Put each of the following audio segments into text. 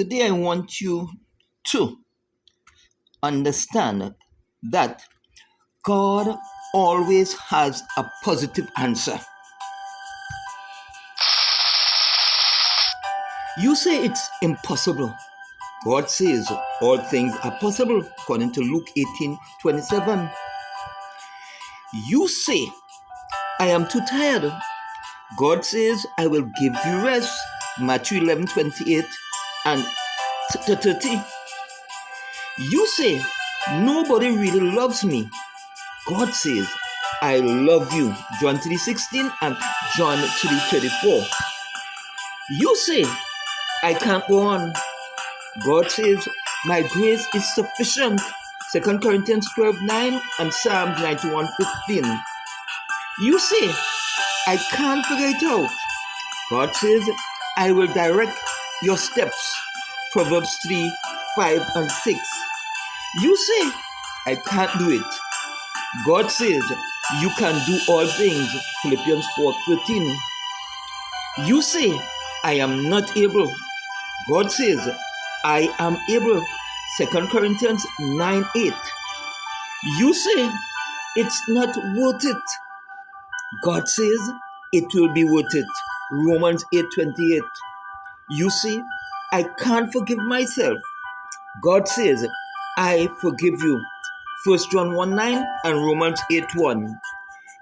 Today, I want you to understand that God always has a positive answer. You say it's impossible. God says all things are possible, according to Luke 18:27. You say, I am too tired. God says, I will give you rest, Matthew 11:28 and 30. You say, nobody really loves me. God says, I love you, John 3:16 and John 3:34. You say, I can't go on. God says, my grace is sufficient, 2 Corinthians 12:9 and Psalms 91:15. You say, I can't figure it out. God says, I will direct your steps, Proverbs 3:5 and 6. You say, I can't do it. God says, you can do all things, Philippians 4:13. You say, I am not able. God says, I am able, 2 Corinthians 9:8. You say, it's not worth it. God says, it will be worth it, Romans 8:28. You say, I can't forgive myself. God says, I forgive you, 1 John 1:9 and Romans 8:1.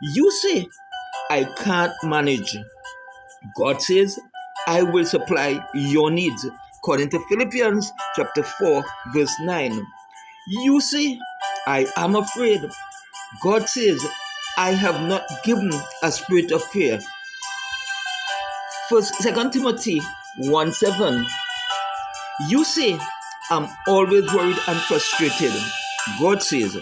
You say, I can't manage. God says, I will supply your needs, according to Philippians chapter 4, verse 9. You say, I am afraid. God says, I have not given a spirit of fear. 2 Timothy 1:7. You say, I'm always worried and frustrated. God says,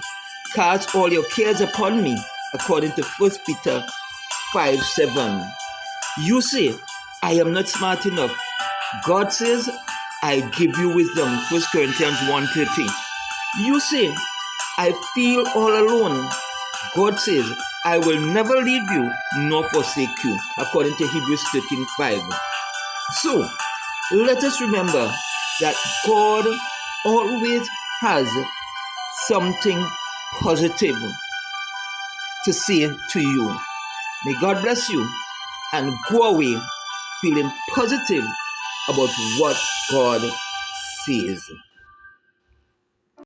cast all your cares upon me, according to 1 Peter 5:7. You say, I am not smart enough. God says, I give you wisdom, 1 Corinthians 1:30. You say, I feel all alone. God says, I will never leave you nor forsake you, according to Hebrews 13:5. So, let us remember that God always has something positive to say to you. May God bless you and go away feeling positive about what God says.